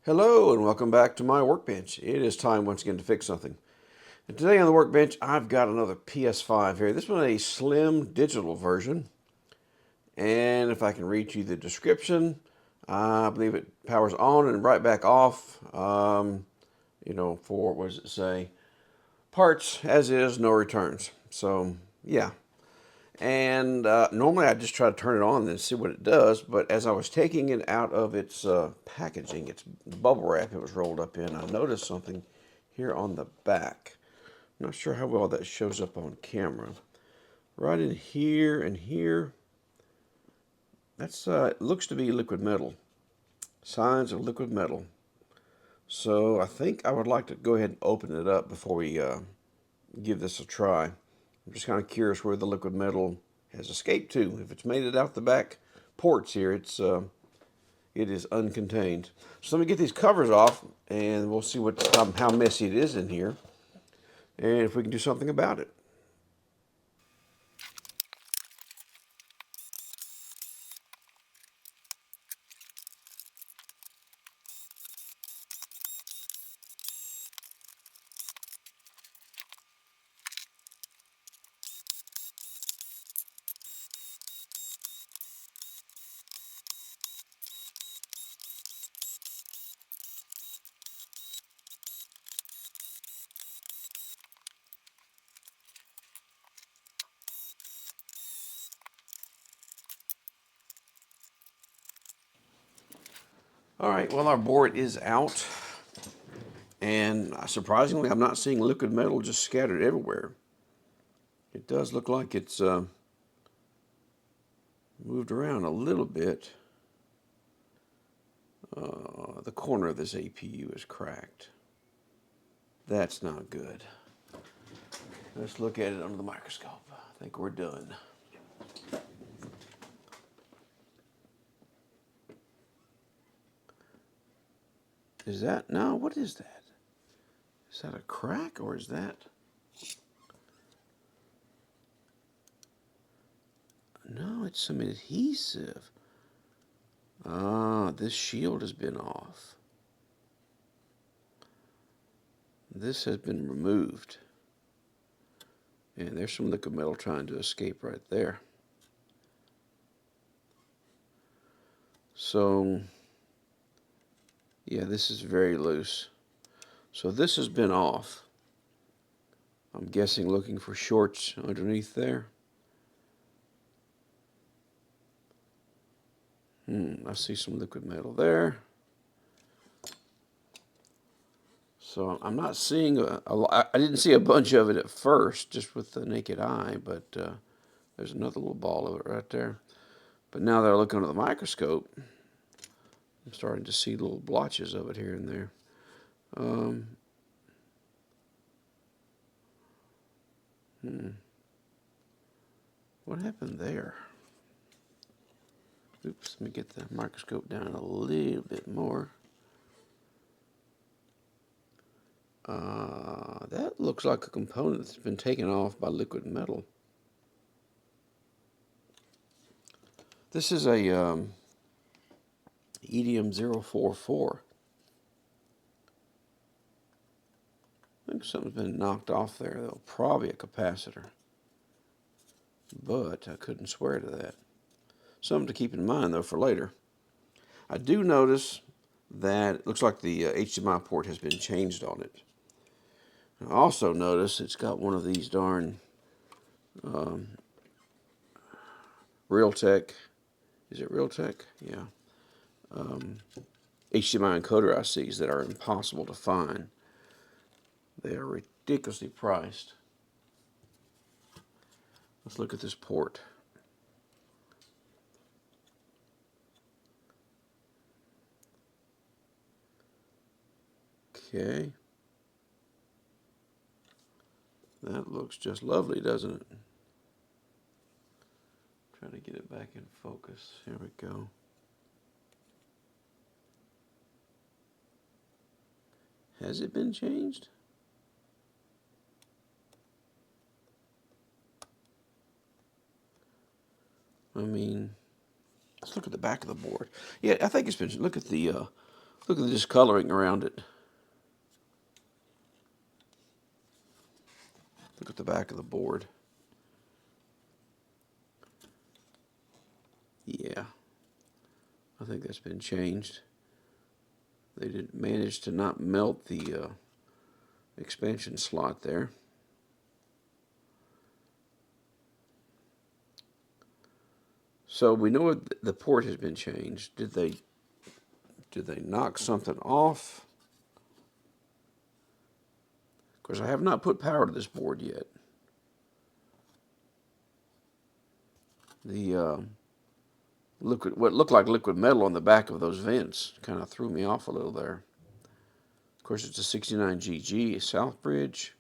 Hello and welcome back to my workbench. It is time once again to fix something. And today on the workbench I've got another PS5 here. This one is a slim digital version. And if I can read you the description, I believe it powers on and right back off. For, what does it say? Parts as is, no returns. So, yeah. And normally I just try to turn it on and see what it does, but as I was taking it out of its packaging, its bubble wrap it was rolled up in, I noticed something here on the back. I'm not sure how well that shows up on camera. Right in here and here, that's it looks to be liquid metal. Signs of liquid metal. So I think I would like to go ahead and open it up before we give this a try. I'm just kind of curious where the liquid metal has escaped to. If it's made it out the back ports here, it is uncontained. So let me get these covers off, and we'll see how messy it is in here, and if we can do something about it. All right, well, our board is out, and surprisingly, I'm not seeing liquid metal just scattered everywhere. It does look like it's moved around a little bit. The corner of this APU is cracked. That's not good. Let's look at it under the microscope. I think we're done. Is that, no, what is that? Is that a crack or is that? No, it's some adhesive. Ah, this shield has been off. This has been removed. And there's some liquid metal trying to escape right there. So, yeah, this is very loose. So this has been off. I'm guessing looking for shorts underneath there. I see some liquid metal there. So I'm not seeing I didn't see a bunch of it at first, just with the naked eye, but there's another little ball of it right there. But now that I look under the microscope, I'm starting to see little blotches of it here and there. What happened there? Oops, let me get the microscope down a little bit more. That looks like a component that's been taken off by liquid metal. This is a EDM 044. I think something's been knocked off there, though. Probably a capacitor. But I couldn't swear to that. Something to keep in mind, though, for later. I do notice that it looks like the HDMI port has been changed on it. I also notice it's got one of these darn Realtek. Is it Realtek? Yeah. HDMI encoder ICs that are impossible to find. They are ridiculously priced. Let's look at this port. Okay. That looks just lovely, doesn't it? Try to get it back in focus. Here we go. Has it been changed? I mean, let's look at the back of the board. Yeah, I think it's been, look at the Look at the discoloring around it. Look at the back of the board. Yeah, I think that's been changed. They did manage to not melt the expansion slot there. So we know the port has been changed. Did they knock something off? Of course, I have not put power to this board yet. The what looked like liquid metal on the back of those vents kind of threw me off a little there. Of course, it's a 69GG Southbridge.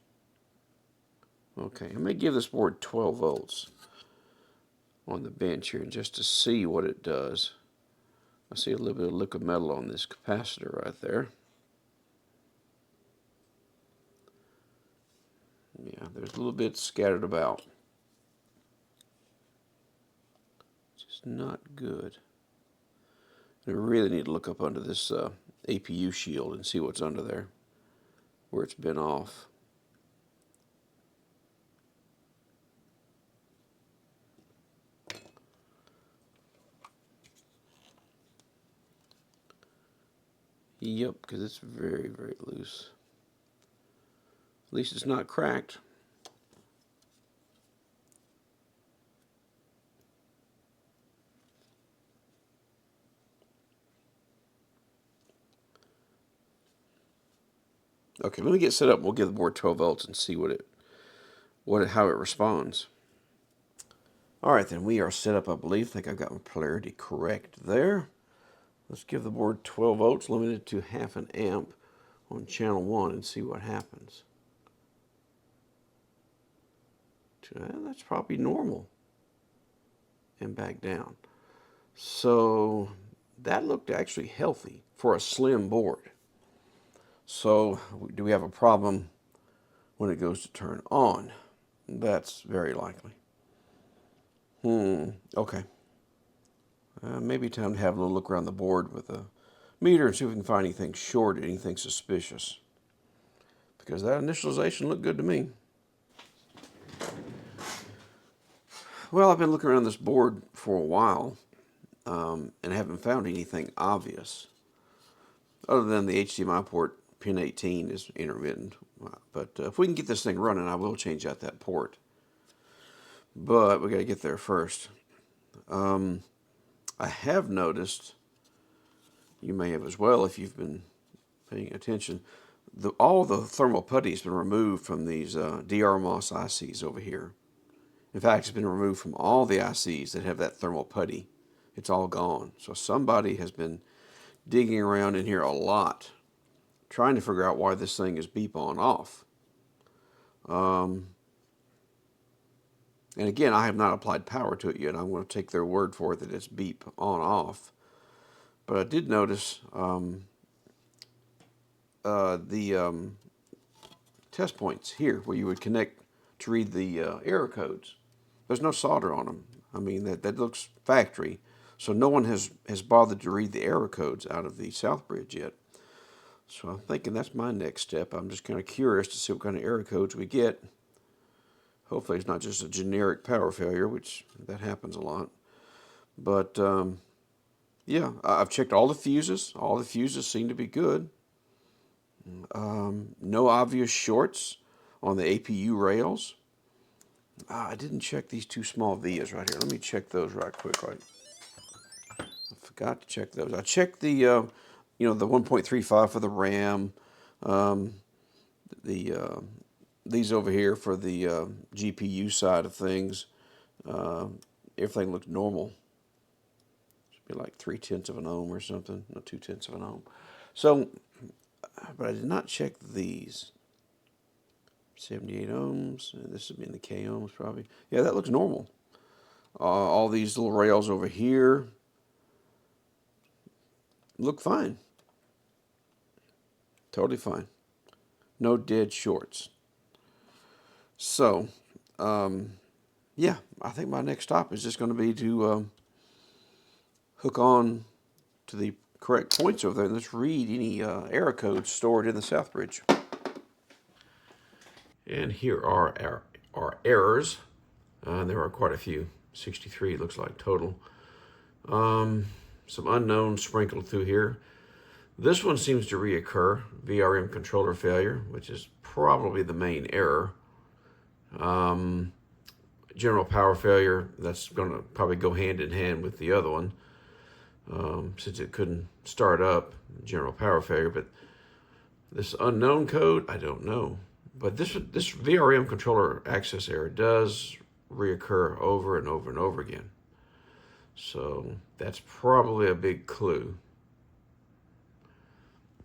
Okay, I may give this board 12 volts on the bench here just to see what it does. I see a little bit of liquid metal on this capacitor right there. Yeah, there's a little bit scattered about. Just not good. I really need to look up under this APU shield and see what's under there, where it's been off. Yep, because it's very, very loose. At least it's not cracked. Okay, let me get set up. We'll give the board 12 volts and see how it responds. All right, then we are set up, I believe. I think I got my polarity correct there. Let's give the board 12 volts, limited to half an amp on channel 1 and see what happens. That's probably normal. And back down. So that looked actually healthy for a slim board. So do we have a problem when it goes to turn on? That's very likely. Okay. Maybe time to have a little look around the board with a meter and see if we can find anything short, anything suspicious. Because that initialization looked good to me. Well, I've been looking around this board for a while and haven't found anything obvious. Other than the HDMI port, pin 18 is intermittent. But if we can get this thing running, I will change out that port. But we got to get there first. I have noticed, you may have as well if you've been paying attention, all the thermal putty has been removed from these DRMOS ICs over here. In fact, it's been removed from all the ICs that have that thermal putty. It's all gone. So somebody has been digging around in here a lot, trying to figure out why this thing is beep on off. And again, I have not applied power to it yet. I'm going to take their word for it that it's beep on off. But I did notice the test points here where you would connect to read the error codes. There's no solder on them. I mean, that looks factory. So no one has bothered to read the error codes out of the Southbridge yet. So I'm thinking that's my next step. I'm just kind of curious to see what kind of error codes we get. Hopefully it's not just a generic power failure, which that happens a lot. But yeah, I've checked all the fuses. All the fuses seem to be good. No obvious shorts on the APU rails. I didn't check these two small vias right here. Let me check those right quick. I forgot to check those. I checked the, the 1.35 for the RAM. These over here for the GPU side of things. Everything looked normal. Should be like 3/10 of an ohm or something. No, 2/10 of an ohm. So, but I did not check these. 78 ohms. This would be in the K ohms probably. Yeah, that looks normal. All these little rails over here look fine. Totally fine. No dead shorts. So, yeah, I think my next stop is just going to be to hook on to the correct points over there, and let's read any error codes stored in the south bridge. And here are our errors. There are quite a few, 63 it looks like total. Some unknowns sprinkled through here. This one seems to reoccur, VRM controller failure, which is probably the main error. General power failure, that's going to probably go hand in hand with the other one, since it couldn't start up, general power failure. But this unknown code, I don't know. But this VRM controller access error does reoccur over and over and over again. So that's probably a big clue.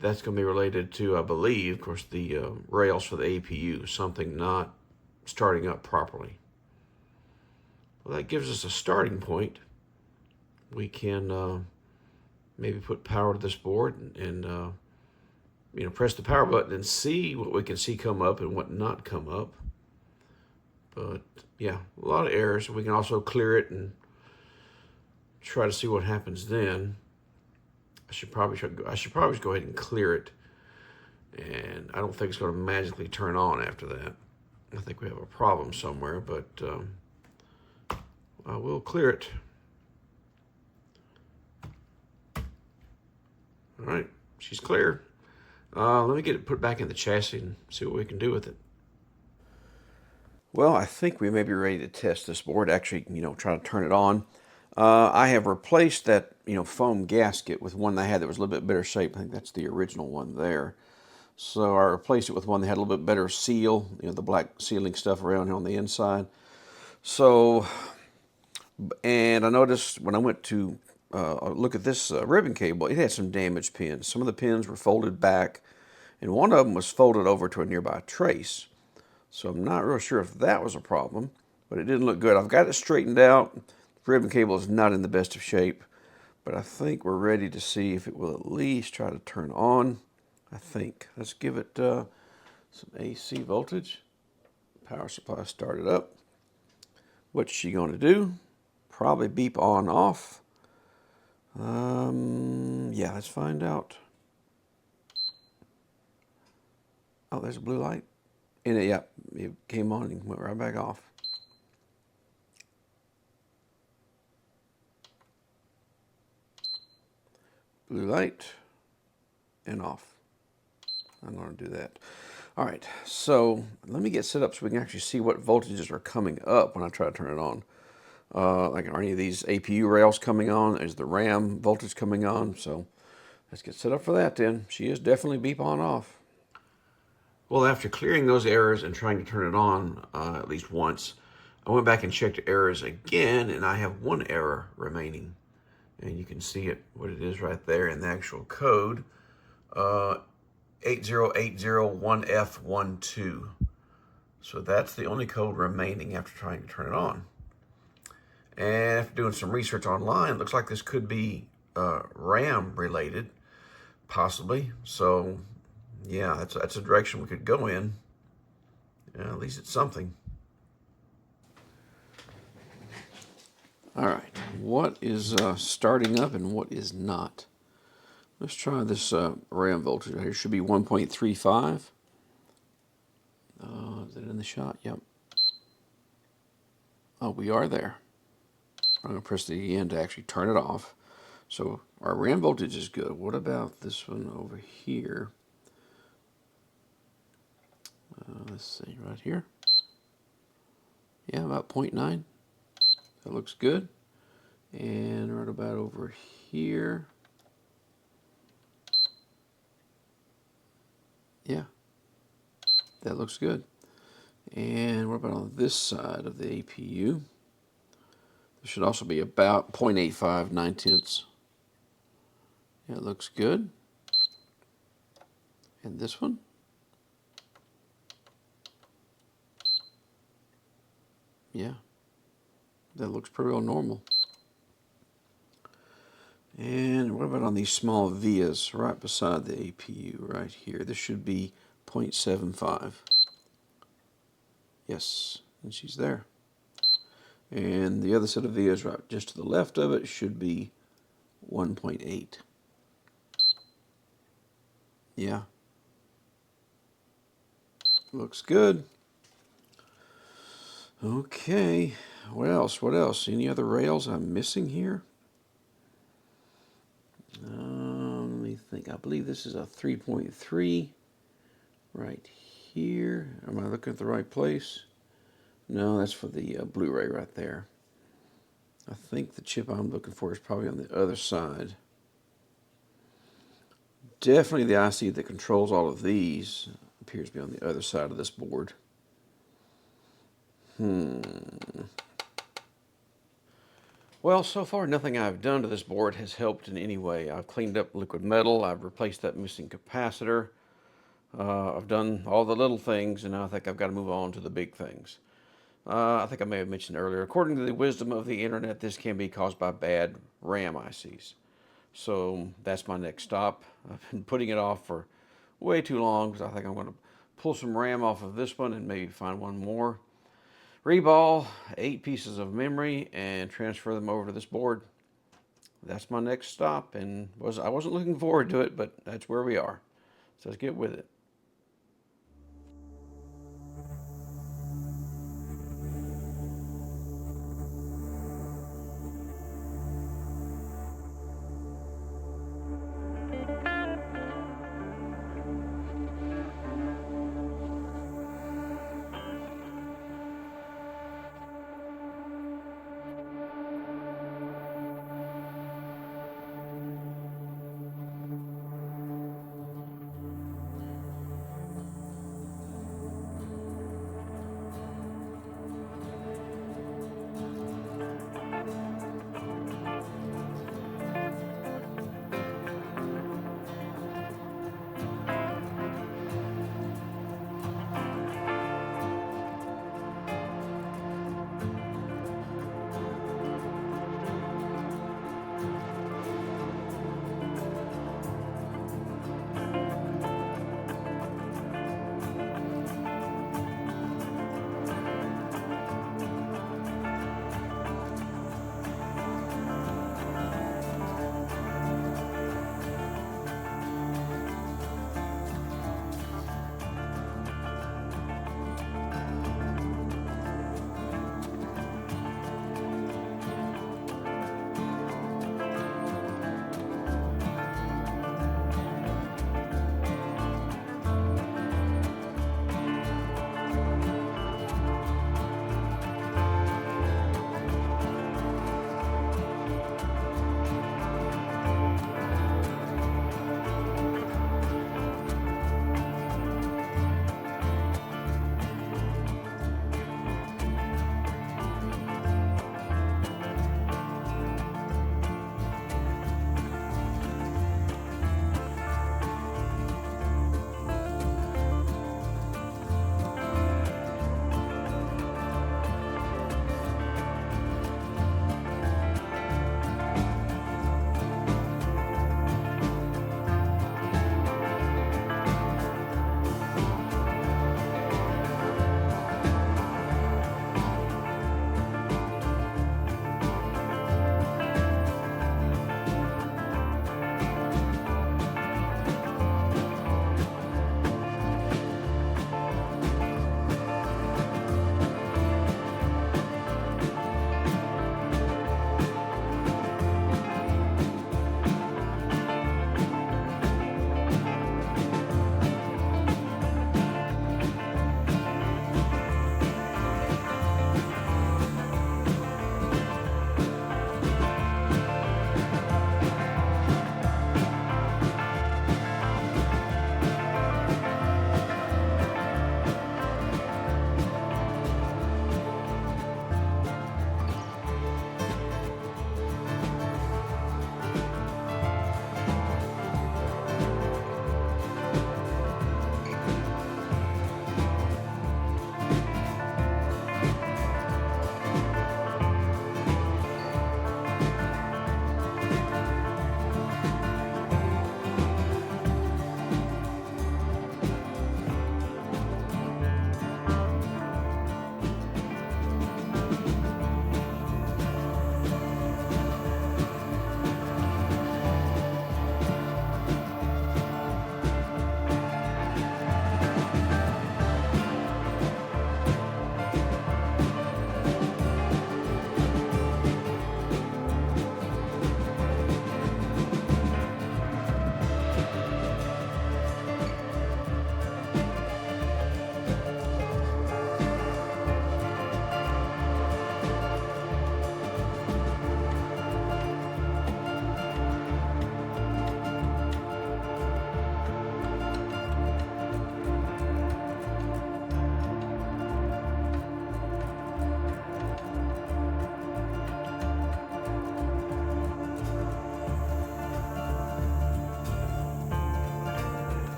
That's going to be related to, I believe, of course, the rails for the APU, something not starting up properly. Well, that gives us a starting point. We can maybe put power to this board and press the power button and see what we can see come up and what not come up. But yeah, a lot of errors. We can also clear it and try to see what happens then. I should probably just go ahead and clear it, and I don't think it's going to magically turn on after that. I think we have a problem somewhere, but I will clear it. All right, she's clear. Let me get it put back in the chassis and see what we can do with it. Well, I think we may be ready to test this board, actually, try to turn it on. I have replaced that, foam gasket with one I had that was a little bit better shape. I think that's the original one there. So I replaced it with one that had a little bit better seal, the black sealing stuff around here on the inside. So, and I noticed when I went to look at this ribbon cable, it had some damaged pins. Some of the pins were folded back, and one of them was folded over to a nearby trace. So I'm not real sure if that was a problem, but it didn't look good. I've got it straightened out. The ribbon cable is not in the best of shape, but I think we're ready to see if it will at least try to turn on. I think. Let's give it some AC voltage. Power supply started up. What's she going to do? Probably beep on off. Yeah, let's find out. Oh, there's a blue light. And it came on and went right back off. Blue light and off. I'm going to do that. All right, so let me get set up so we can actually see what voltages are coming up when I try to turn it on. Like, are any of these APU rails coming on? Is the RAM voltage coming on? So let's get set up for that then. She is definitely beep on off. Well, after clearing those errors and trying to turn it on at least once, I went back and checked the errors again, and I have one error remaining. And you can see what it is right there in the actual code. 80801F12. So that's the only code remaining after trying to turn it on. And after doing some research online, it looks like this could be RAM related, possibly. So yeah, that's a direction we could go in. Yeah, at least it's something. All right, what is starting up and what is not? Let's try this RAM voltage right here. Should be 1.35. Is it in the shot? Yep. Oh, we are there. I'm going to press the end to actually turn it off. So our RAM voltage is good. What about this one over here? Let's see, right here. Yeah, about 0.9. That looks good. And right about over here. Yeah, that looks good. And what about on this side of the APU? There should also be about 0.85, 9/10. Yeah, it looks good. And this one? Yeah, that looks pretty well normal. And what about on these small vias right beside the APU right here? This should be 0.75. Yes, and she's there. And the other set of vias right just to the left of it should be 1.8. Yeah. Looks good. Okay. What else? What else? Any other rails I'm missing here? Let me think. I believe this is a 3.3 right here. Am I looking at the right place? No, that's for the Blu-ray right there. I think the chip I'm looking for is probably on the other side. Definitely the IC that controls all of these appears to be on the other side of this board. Well, so far nothing I've done to this board has helped in any way. I've cleaned up liquid metal, I've replaced that missing capacitor, I've done all the little things, and now I think I've got to move on to the big things. I think I may have mentioned earlier, according to the wisdom of the internet, this can be caused by bad RAM ICs. So that's my next stop. I've been putting it off for way too long because I think I'm going to pull some RAM off of this one and maybe find one more. Reball 8 pieces of memory and transfer them over to this board. That's my next stop, and I wasn't looking forward to it, but that's where we are. So let's get with it.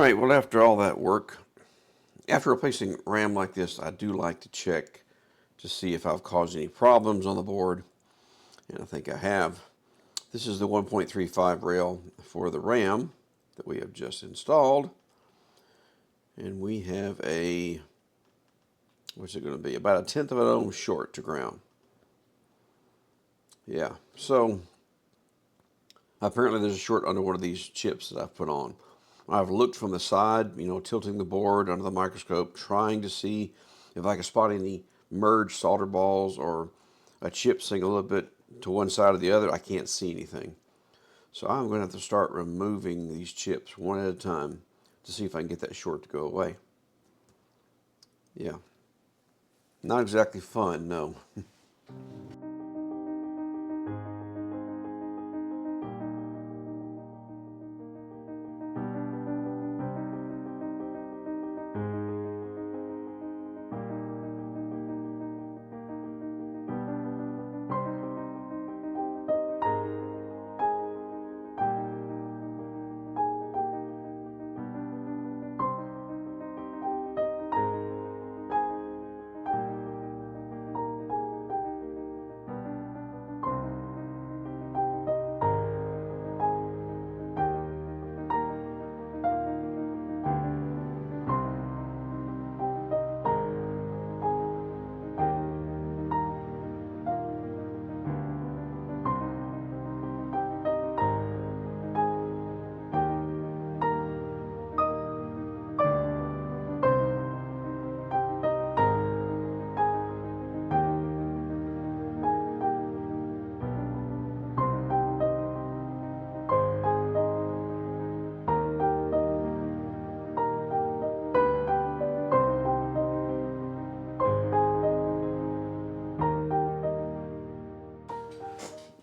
right, well, after all that work, after replacing RAM like this, I do like to check to see if I've caused any problems on the board, and I think I have. This is the 1.35 rail for the RAM that we have just installed, and we have a, what's it going to be, about 1/10 of an ohm short to ground. Yeah, so apparently there's a short under one of these chips that I've put on. I've looked from the side, tilting the board under the microscope, trying to see if I can spot any merged solder balls or a chip sitting a little bit to one side or the other. I can't see anything. So I'm going to have to start removing these chips one at a time to see if I can get that short to go away. Yeah. Not exactly fun, no.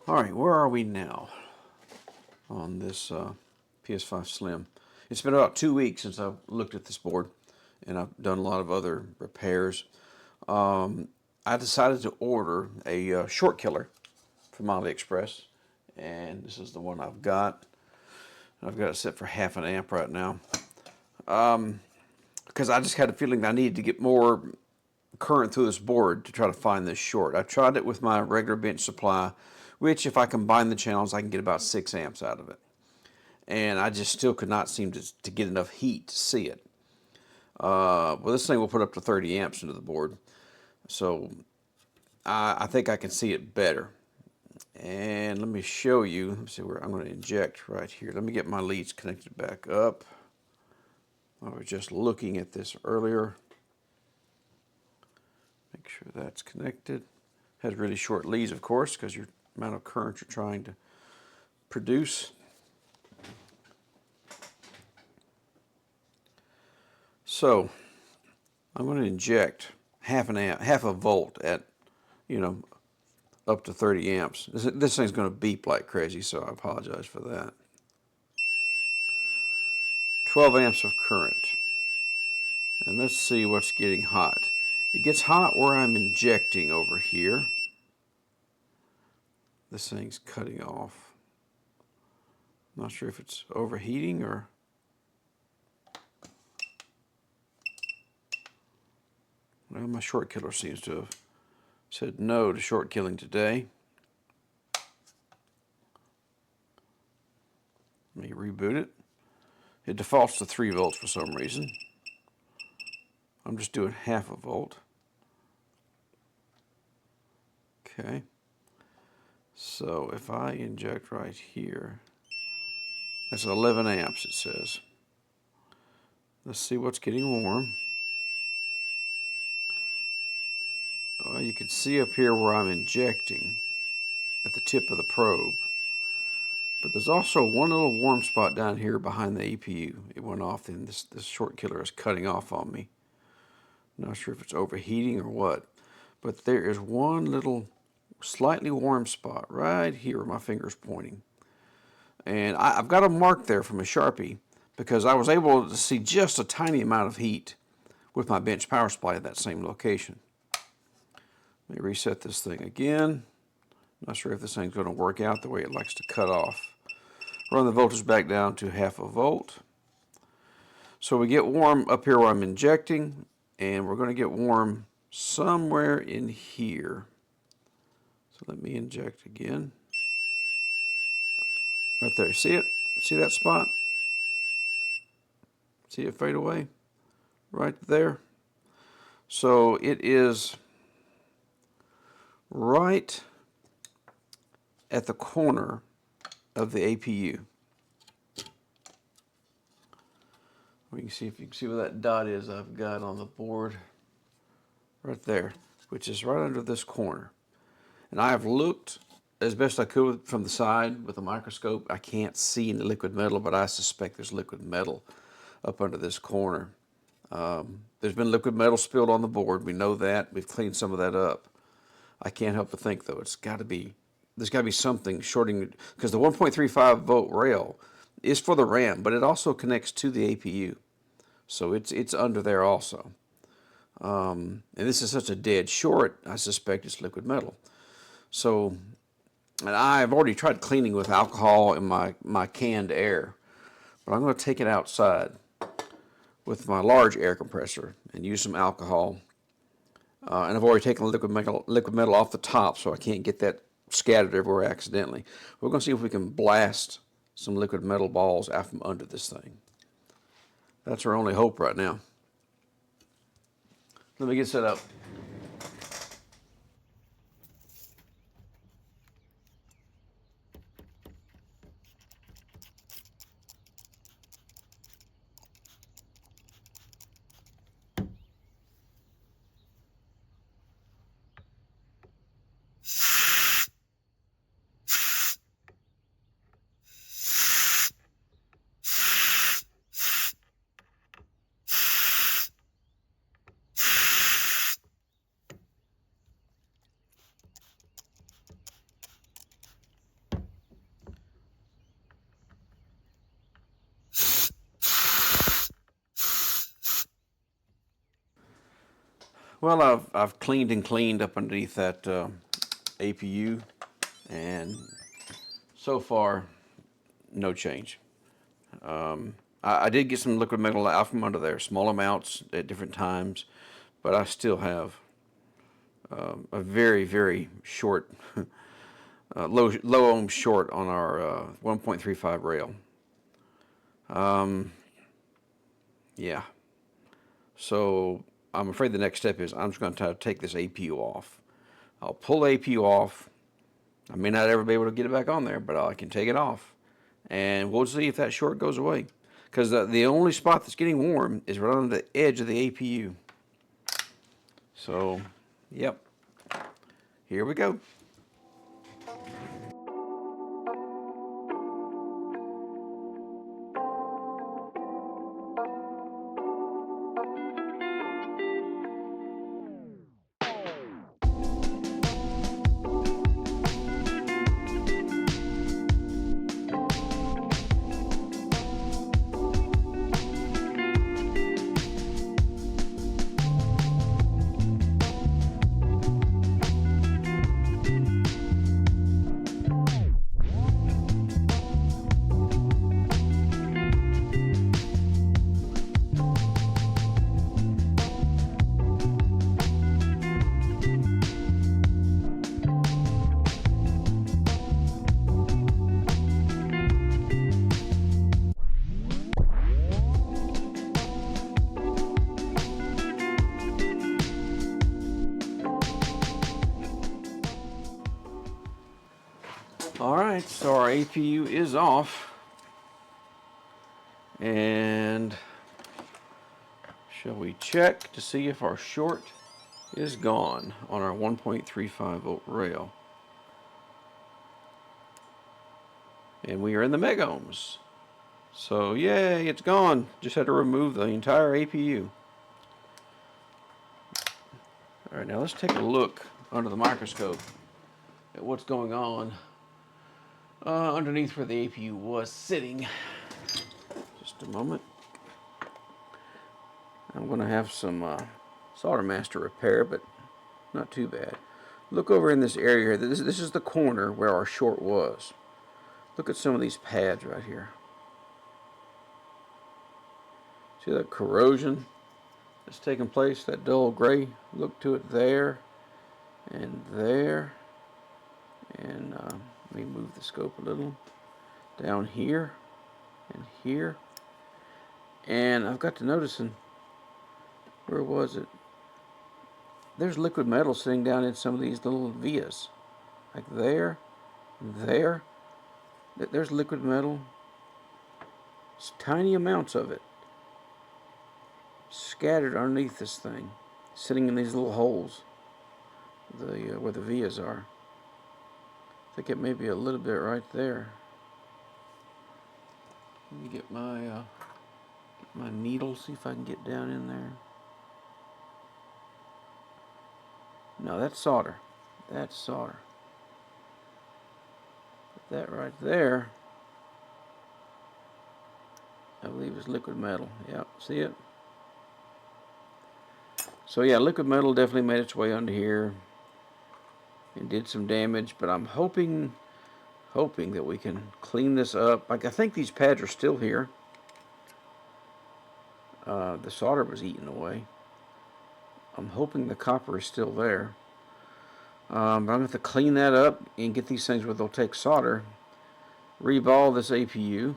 All right, where are we now on this PS5 Slim? It's been about 2 weeks since I've looked at this board, and I've done a lot of other repairs. I decided to order a short killer from AliExpress, and this is the one I've got. I've got it set for 1/2 amp right now, because I just had a feeling that I needed to get more current through this board to try to find this short. I tried it with my regular bench supply, which if I combine the channels, I can get about 6 amps out of it. And I just still could not seem to get enough heat to see it. Well, this thing will put up to 30 amps into the board, so I think I can see it better. And let me show you. Let me see where I'm going to inject right here. Let me get my leads connected back up. I was just looking at this earlier. Make sure that's connected. Has really short leads, of course, because your amount of current you're trying to produce. So I'm going to inject 1/2 amp, 1/2 volt at, up to 30 amps. This thing's going to beep like crazy, so I apologize for that. 12 amps of current. And let's see what's getting hot. It gets hot where I'm injecting over here. This thing's cutting off. Not sure if it's overheating or... Well, my short killer seems to have said no to short killing today. Let me reboot it. It defaults to 3 volts for some reason. I'm just doing 1/2 volt. Okay. So if I inject right here, that's 11 amps it says. Let's see what's getting warm. You can see up here where I'm injecting at the tip of the probe. But there's also one little warm spot down here behind the APU. It went off and this short killer is cutting off on me. Not sure if it's overheating or what. But there is one little slightly warm spot right here where my finger's pointing. And I've got a mark there from a Sharpie because I was able to see just a tiny amount of heat with my bench power supply at that same location. Let me reset this thing again. Not sure if this thing's going to work out the way it likes to cut off. Run the voltage back down to 1/2 volt. So we get warm up here where I'm injecting, and we're going to get warm somewhere in here. So let me inject again. Right there, see it? See that spot? See it fade away? Right there. So it is right at the corner of the APU. We can see if you can see where that dot is I've got on the board. Right there, which is right under this corner. And I have looked as best I could from the side with a microscope. I can't see any liquid metal, but I suspect there's liquid metal up under this corner. There's been liquid metal spilled on the board. We know that. We've cleaned some of that up. I can't help but think, though, there's got to be something shorting, because the 1.35 volt rail is for the RAM, but it also connects to the APU. So it's under there also. And this is such a dead short, I suspect it's liquid metal. So, and I've already tried cleaning with alcohol and my canned air, but I'm going to take it outside with my large air compressor and use some alcohol. And I've already taken liquid metal off the top, so I can't get that scattered everywhere accidentally. We're going to see if we can blast some liquid metal balls out from under this thing. That's our only hope right now. Let me get set up. Well, I've cleaned and cleaned up underneath that APU, and so far, no change. I did get some liquid metal out from under there, small amounts at different times, but I still have a very, very short, low ohm short on our 1.35 rail. Yeah. So I'm afraid the next step is I'm just going to try to take this APU off. I'll pull the APU off. I may not ever be able to get it back on there, but I can take it off. And we'll see if that short goes away. Because the only spot that's getting warm is right on the edge of the APU. So, yep. Here we go. Alright, so our APU is off. And shall we check to see if our short is gone on our 1.35 volt rail? And we are in the megohms. So yay, it's gone. Just had to remove the entire APU. Alright, now let's take a look under the microscope at what's going on underneath where the APU was sitting. Just a moment. I'm going to have some solder master repair, but not too bad. Look over in this area here. This is the corner where our short was. Look at some of these pads right here. See that corrosion that's taking place, that dull gray look to it there and there. And let me move the scope a little. Down here and here. And I've got to noticing, where was it? There's liquid metal sitting down in some of these little vias. Like there, there. There's liquid metal. It's tiny amounts of it scattered underneath this thing, sitting in these little holes, where the vias are. I think it may be a little bit right there. Let me get my needle, see if I can get down in there. No, that's solder. That's solder. But that right there, I believe, is liquid metal. Yep, see it? So yeah, liquid metal definitely made its way under here and did some damage, but I'm hoping that we can clean this up. Like, I think these pads are still here. The solder was eaten away. I'm hoping the copper is still there. But I'm going to have to clean that up and get these things where they'll take solder. Reball this APU,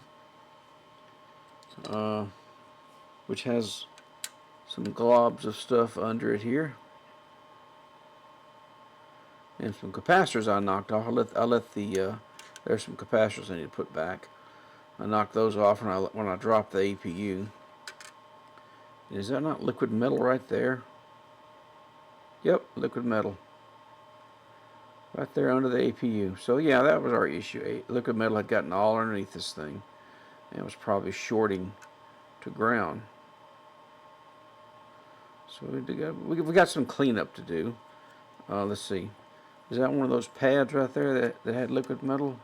which has some globs of stuff under it here. And some capacitors I knocked off. I'll let the there's some capacitors I need to put back. I knocked those off when I dropped the APU. Is that not liquid metal right there? Yep, liquid metal. Right there under the APU. So yeah, that was our issue. Liquid metal had gotten all underneath this thing, and it was probably shorting to ground. So we got some cleanup to do. Let's see. Is that one of those pads right there that had liquid metal?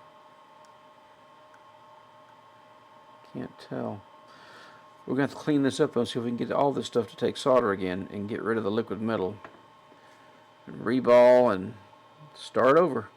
Can't tell. We're going to have to clean this up and see if we can get all this stuff to take solder again and get rid of the liquid metal. And reball and start over.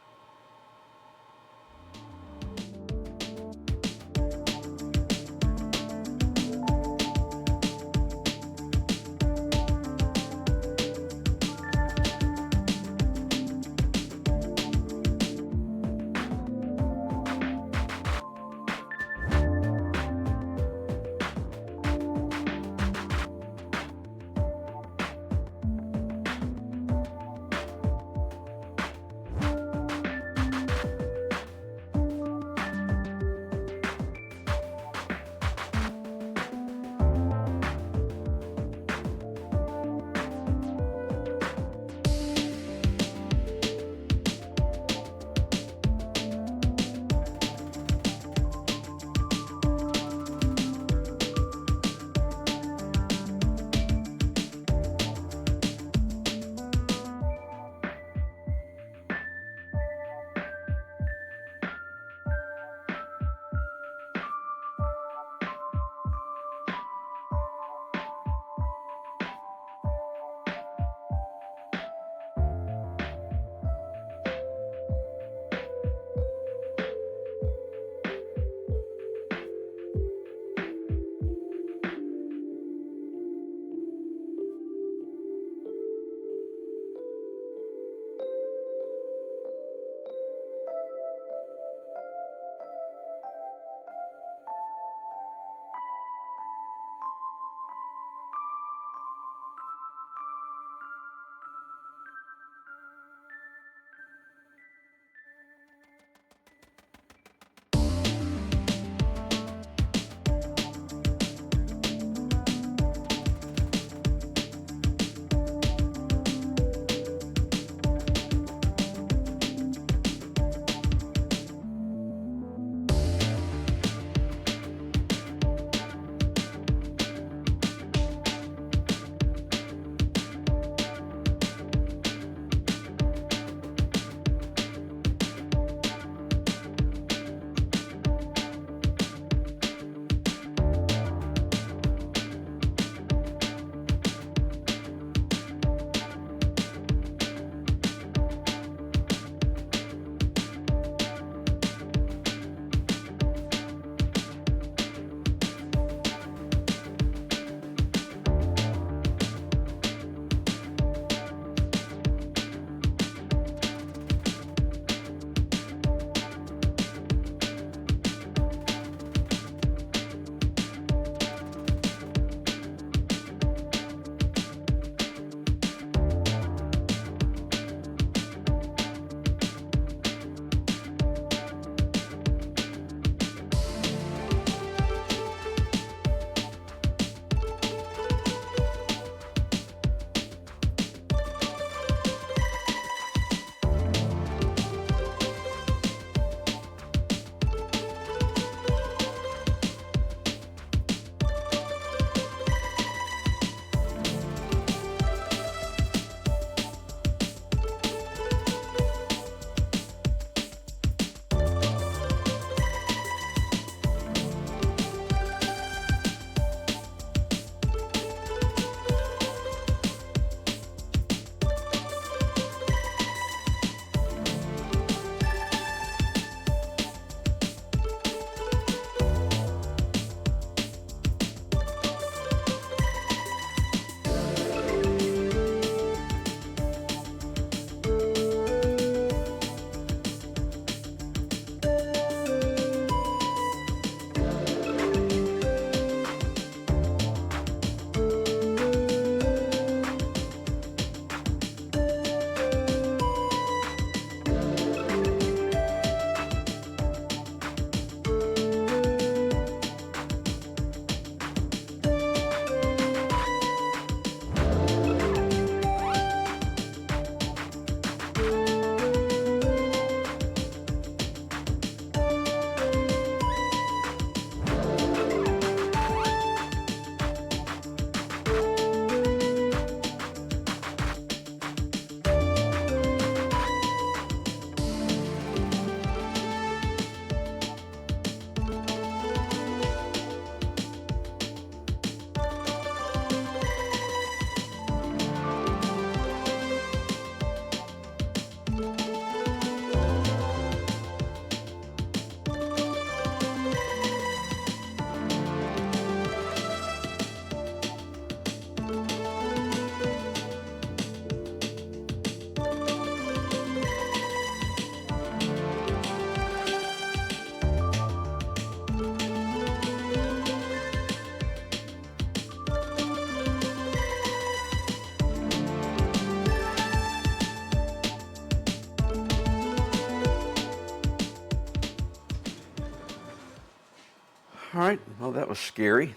All right, well, that was scary.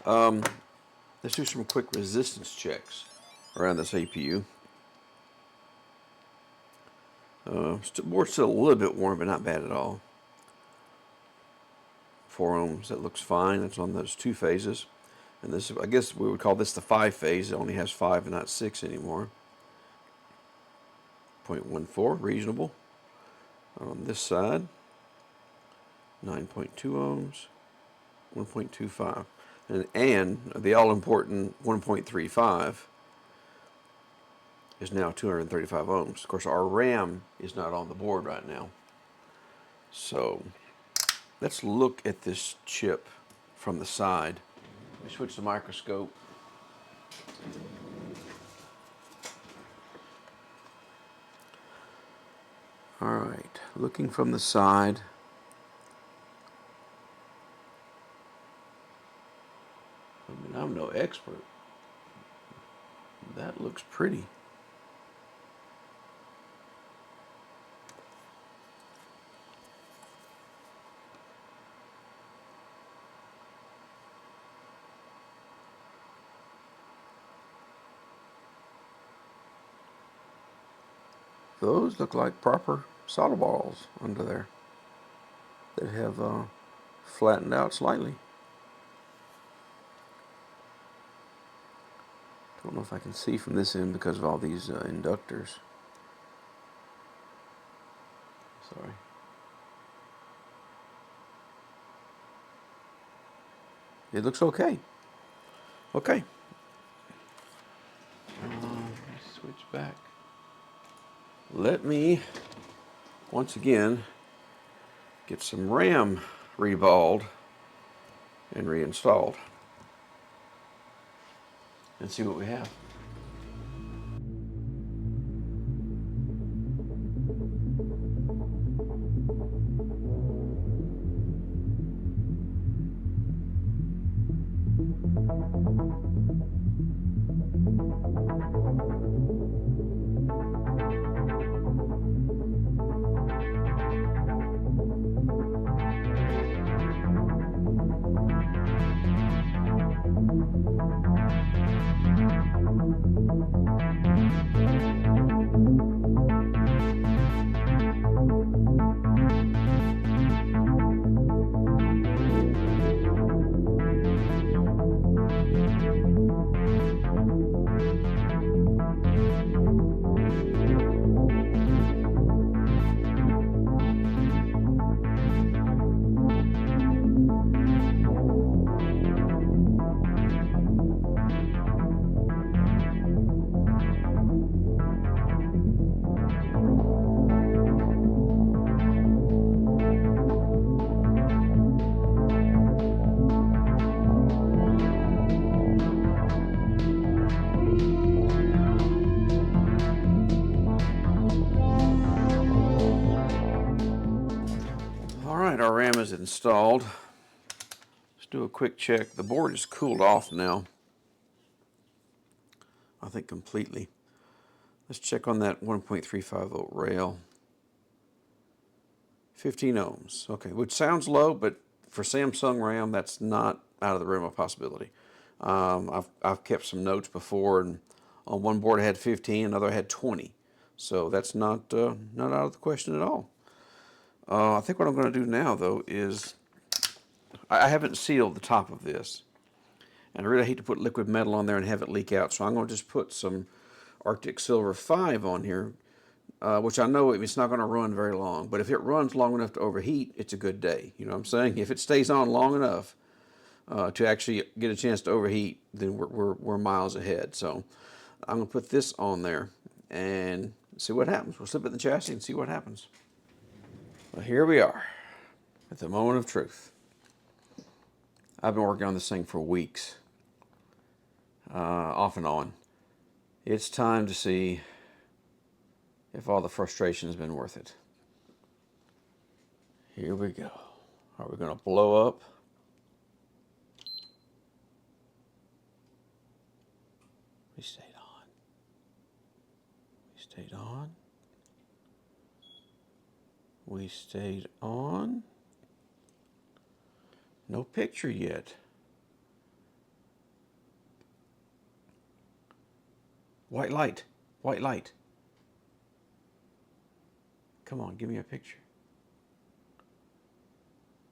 Let's do some quick resistance checks around this APU. Board's still a little bit warm, but not bad at all. 4 ohms, that looks fine. That's on those 2 phases. And this, I guess we would call this the 5 phase. It only has 5 and not 6 anymore. 0.14, reasonable. On this side, 9.2 ohms, 1.25. And the all-important 1.35 is now 235 ohms. Of course, our RAM is not on the board right now. So let's look at this chip from the side. Let me switch the microscope. All right, looking from the side. I mean, I'm no expert. That looks pretty. Those look like proper solder balls under there that have flattened out slightly. Don't know if I can see from this end because of all these inductors. Sorry. It looks okay. Okay. Let's switch back. Let me, once again, get some RAM reballed and reinstalled and see what we have. Our RAM is installed. Let's do a quick check. The board is cooled off now, I think completely. Let's check on that 1.35 volt rail. 15 ohms, okay, which sounds low, but for Samsung RAM, that's not out of the realm of possibility. I've kept some notes before, and on one board I had 15, another I had 20. So that's not out of the question at all. I think what I'm going to do now, though, is I haven't sealed the top of this. And I really hate to put liquid metal on there and have it leak out. So I'm going to just put some Arctic Silver 5 on here, which I know it's not going to run very long. But if it runs long enough to overheat, it's a good day. You know what I'm saying? If it stays on long enough to actually get a chance to overheat, then we're miles ahead. So I'm going to put this on there and see what happens. We'll slip it in the chassis and see what happens. Well, here we are at the moment of truth. I've been working on this thing for weeks, off and on. It's time to see if all the frustration has been worth it. Here we go. Are we going to blow up? We stayed on. We stayed on. We stayed on. No picture yet. White light. White light. Come on, give me a picture.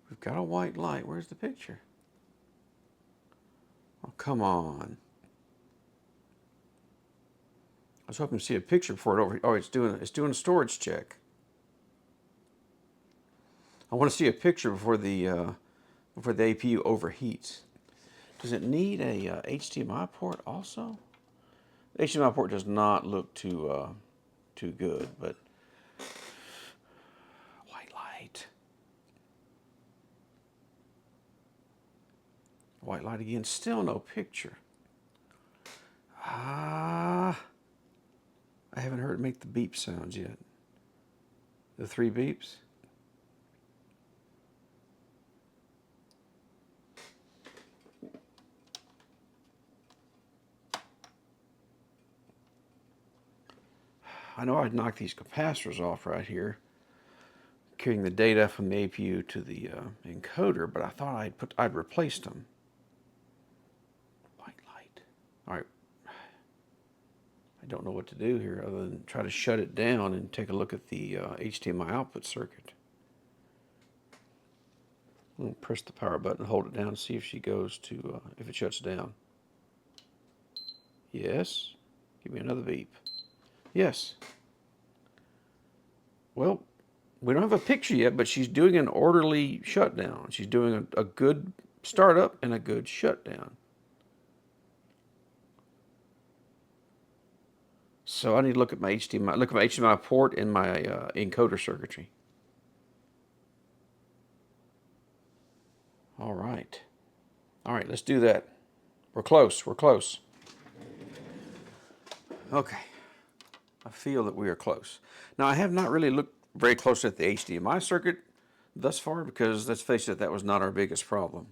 We've got a white light. Where's the picture? Oh, come on. I was hoping to see a picture before it over. Oh, it's doing a storage check. I want to see a picture before the APU overheats. Does it need a HDMI port also? The HDMI port does not look too good, but white light. White light again. Still no picture. I haven't heard it make the beep sounds yet. The 3 beeps. I know I'd knock these capacitors off right here, carrying the data from the APU to the encoder, but I thought I'd replaced them. White light. All right. I don't know what to do here other than try to shut it down and take a look at the HDMI output circuit. I'm going to press the power button and hold it down and see if she goes to, if it shuts down. Yes. Give me another beep. Yes. Well, we don't have a picture yet, but she's doing an orderly shutdown. She's doing a good startup and a good shutdown. So I need to look at my HDMI port in my encoder circuitry. All right. All right, let's do that. We're close. We're close. Okay. I feel that we are close. Now, I have not really looked very close at the HDMI circuit thus far because, let's face it, that was not our biggest problem.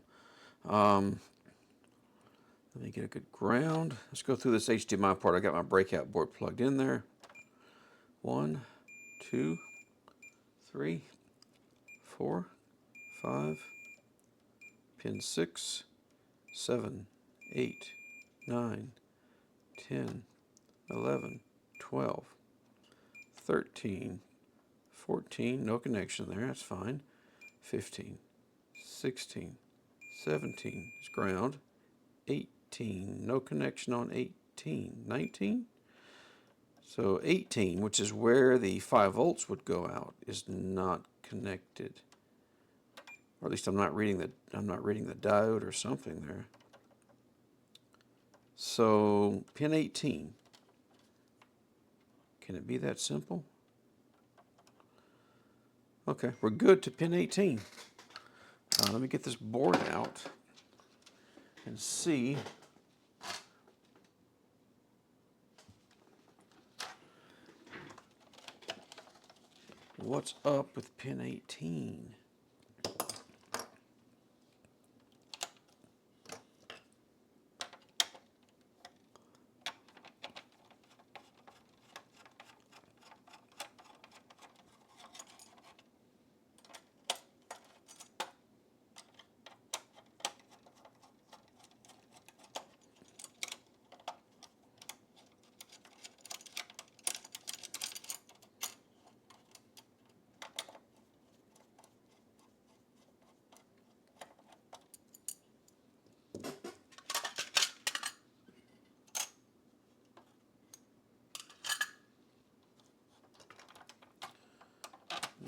Let me get a good ground. Let's go through this HDMI port. I got my breakout board plugged in there. 1, 2, 3, 4, 5, pin 6, 7, 8, 9, 10, 11, 12, 13, 14, no connection there, that's fine. 15, 16, 17 is ground. 18, no connection on 18. 19? So 18, which is where the 5 volts would go out, is not connected. Or at least I'm not reading the diode or something there. So pin 18. Can it be that simple? Okay, we're good to pin 18. Let me get this board out and see what's up with pin 18.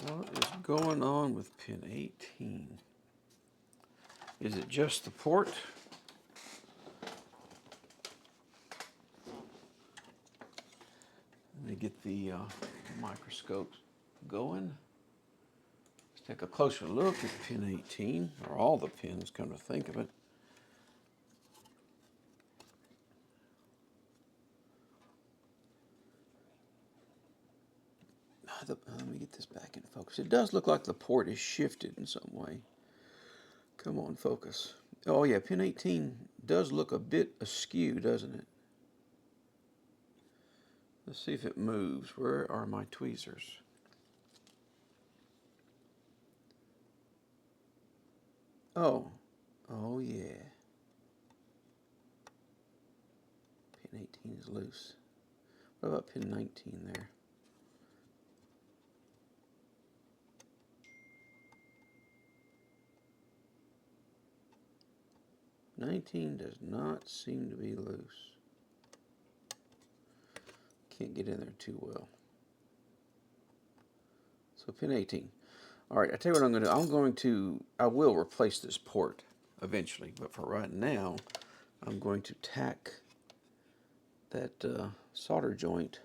What is going on with pin 18? Is it just the port? Let me get the microscope going. Let's take a closer look at pin 18, or all the pins, come to think of it. Let me get this back in focus. It does look like the port is shifted in some way. Come on, focus. Oh yeah, pin 18 does look a bit askew, doesn't it? Let's see if it moves. Where are my tweezers? Oh, Oh yeah. Pin 18 is loose. What about pin 19 there? '19 does not seem to be loose. Can't get in there too well. So pin 18. All right, I tell you what I'm going to do. I will replace this port eventually, but for right now, I'm going to tack that solder joint.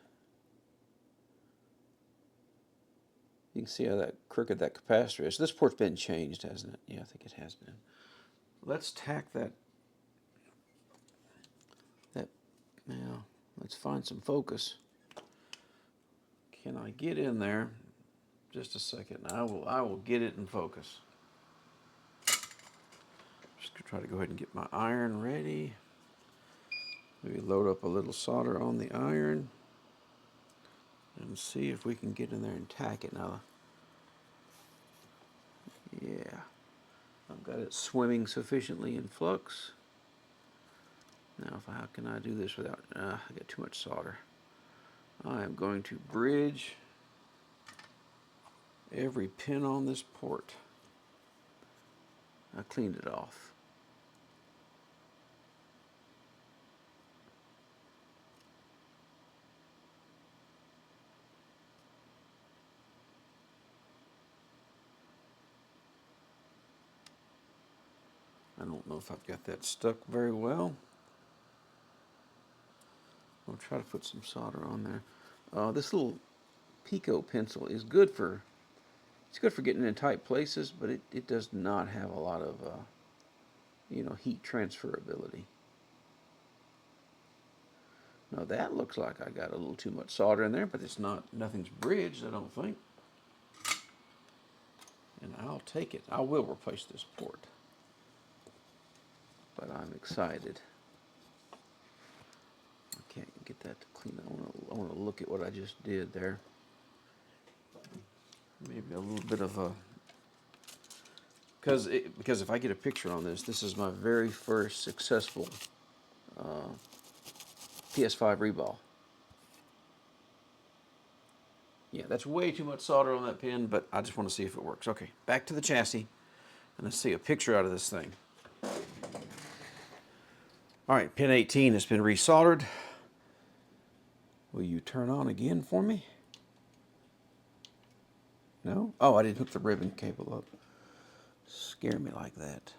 You can see how that crooked that capacitor is. This port's been changed, hasn't it? Yeah, I think it has been. Let's tack that. Now, let's find some focus. Can I get in there? Just a second. I will get it in focus. Just gonna try to go ahead and get my iron ready. Maybe load up a little solder on the iron and see if we can get in there and tack it now. Yeah, I've got it swimming sufficiently in flux. Now, how can I do this without? I got too much solder. I am going to bridge every pin on this port. I cleaned it off. I don't know if I've got that stuck very well. I'll try to put some solder on there. This little Pico pencil is good for, it's good for getting in tight places, but it does not have a lot of heat transferability. Now that looks like I got a little too much solder in there, but it's not, nothing's bridged, I don't think. And I'll take it. I will replace this port. But I'm excited. I can't get that to clean. I want to look at what I just did there. Maybe a little bit of a, because if I get a picture on this, this is my very first successful PS5 reball. Yeah, that's way too much solder on that pin, but I just want to see if it works. Okay, back to the chassis, and let's see a picture out of this thing. All right, pin 18 has been resoldered. Will you turn on again for me? No? Oh, I didn't hook the ribbon cable up. Scare me like that.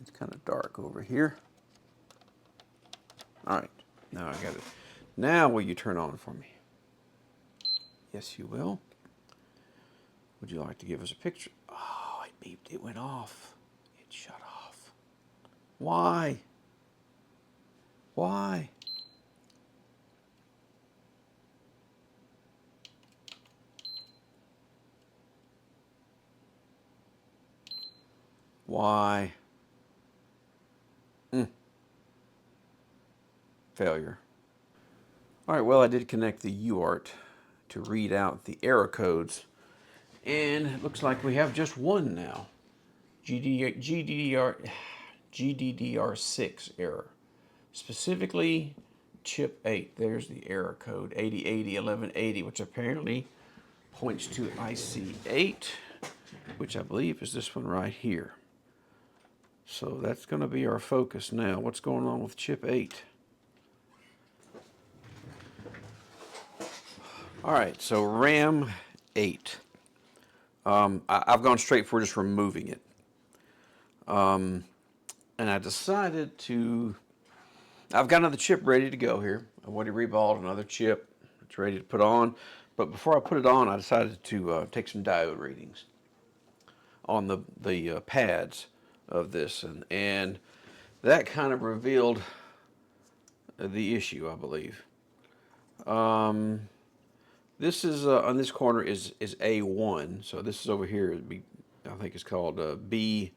It's kind of dark over here. All right, now I got it. Now will you turn on for me? Yes, you will. Would you like to give us a picture? Oh, it beeped. It went off. It shut off. Why? Why? Why? Failure. All right, well, I did connect the UART to read out the error codes, and it looks like we have just one now. GDDR6 error. Specifically, chip 8. There's the error code, 80801180, which apparently points to IC8, which I believe is this one right here. So that's going to be our focus now. What's going on with chip 8? All right, so RAM 8. I've gone straight for just removing it. And I decided to, I've got another chip ready to go here. I've already reballed another chip. It's ready to put on. But before I put it on, I decided to take some diode readings on the pads of this. And that kind of revealed the issue, I believe. This is on this corner is A1, so this is over here. I think it's called B,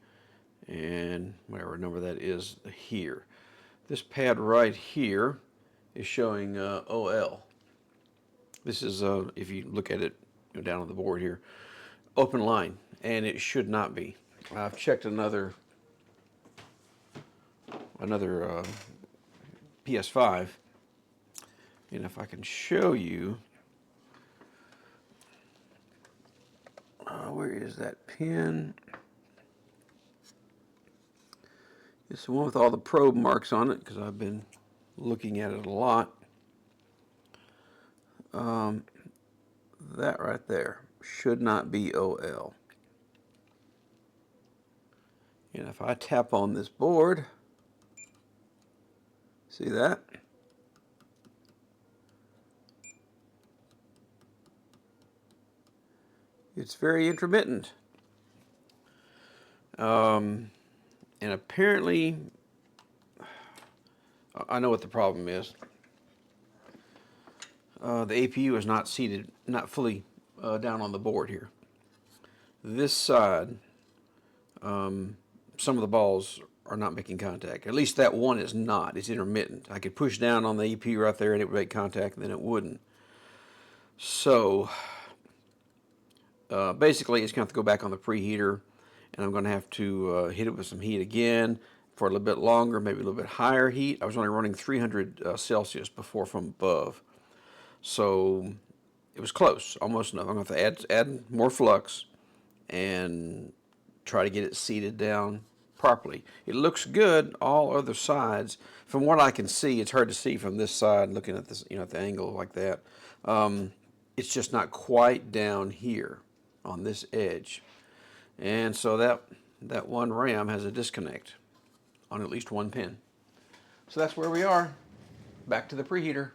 and whatever number that is here. This pad right here is showing OL. This is if you look at it down on the board here, open line, and it should not be. I've checked another PS5, and if I can show you, where is that pin? It's the one with all the probe marks on it, because I've been looking at it a lot. That right there should not be OL. And if I tap on this board, see that? It's very intermittent. And apparently, I know what the problem is. The APU is not seated, not fully down on the board here. This side, some of the balls are not making contact. At least that one is not. It's intermittent. I could push down on the APU right there and it would make contact, and then it wouldn't. So basically, it's going to have to go back on the preheater, and I'm going to have to hit it with some heat again for a little bit longer, maybe a little bit higher heat. I was only running 300 Celsius before from above, so it was close, almost enough. I'm going to have to add more flux and try to get it seated down properly. It looks good all other sides. From what I can see, it's hard to see from this side looking at this, at the angle like that. It's just not quite down here on this edge. And so that one RAM has a disconnect on at least one pin. So that's where we are. Back to the preheater.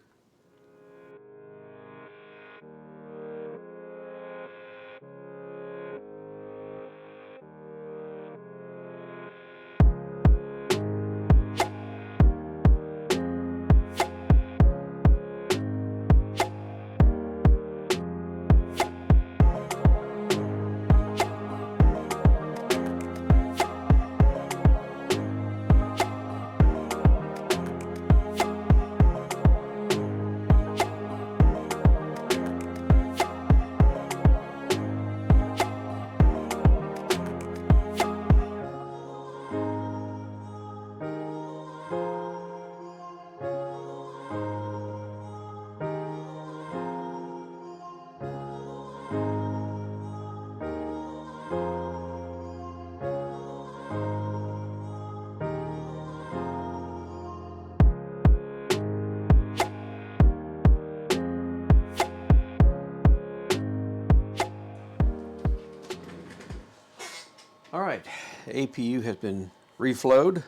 All right, APU has been reflowed,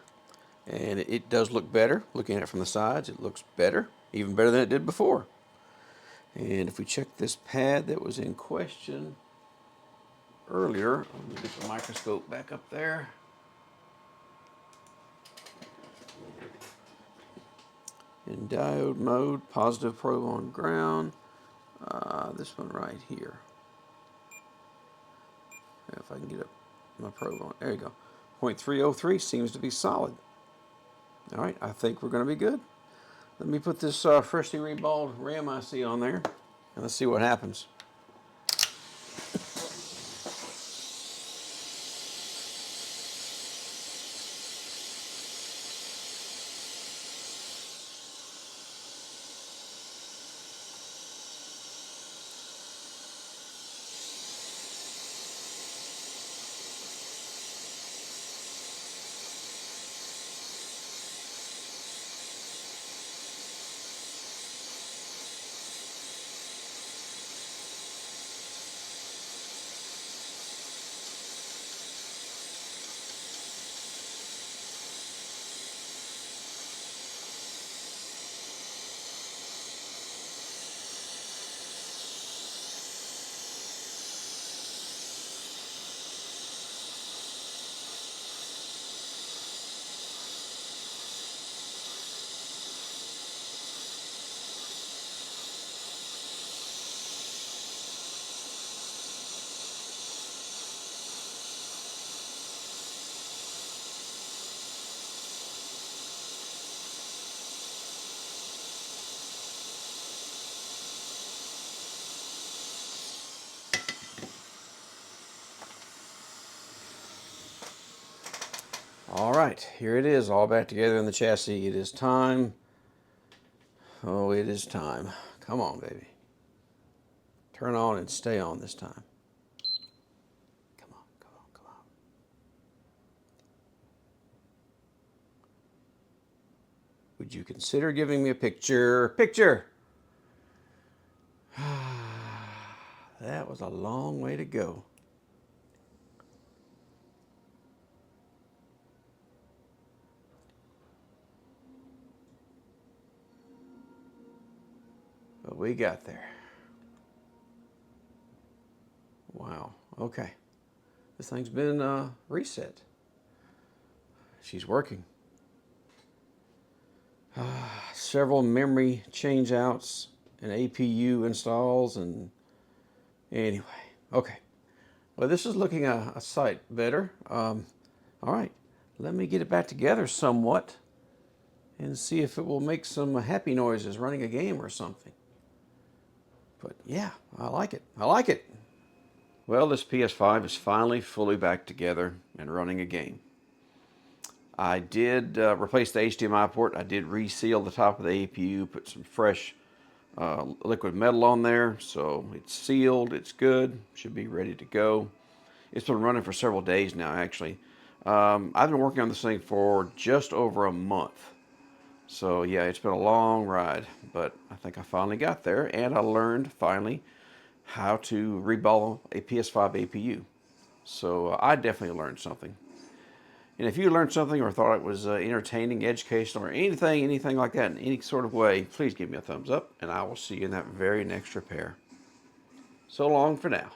and it does look better. Looking at it from the sides, it looks better, even better than it did before. And if we check this pad that was in question earlier, let me get the microscope back up there. In diode mode, positive probe on ground. This one right here. If I can get up my probe on, there you go. 0.303 seems to be solid. All right, I think we're going to be good. Let me put this freshly reballed RAM IC on there, and let's see what happens. right, here it is, all back together in the chassis. It is time. Oh, it is time. Come on, baby. Turn on and stay on this time. Come on, come on, come on. Would you consider giving me a picture? Picture! That was a long way to go. But we got there. Wow. Okay. This thing's been reset. She's working. Several memory changeouts and APU installs, and anyway. Okay. Well, this is looking a sight better. All right. Let me get it back together somewhat and see if it will make some happy noises running a game or something. But yeah, I like it. I like it. Well, this PS5 is finally fully back together and running a game. I did replace the HDMI port. I did reseal the top of the APU, put some fresh liquid metal on there, so it's sealed, it's good, should be ready to go. It's been running for several days now, actually. I've been working on this thing for just over a month. So yeah, it's been a long ride, but I think I finally got there, and I learned finally how to reball a PS5 APU. So I definitely learned something. And if you learned something or thought it was entertaining, educational, or anything like that in any sort of way, please give me a thumbs up, and I will see you in that very next repair. So long for now.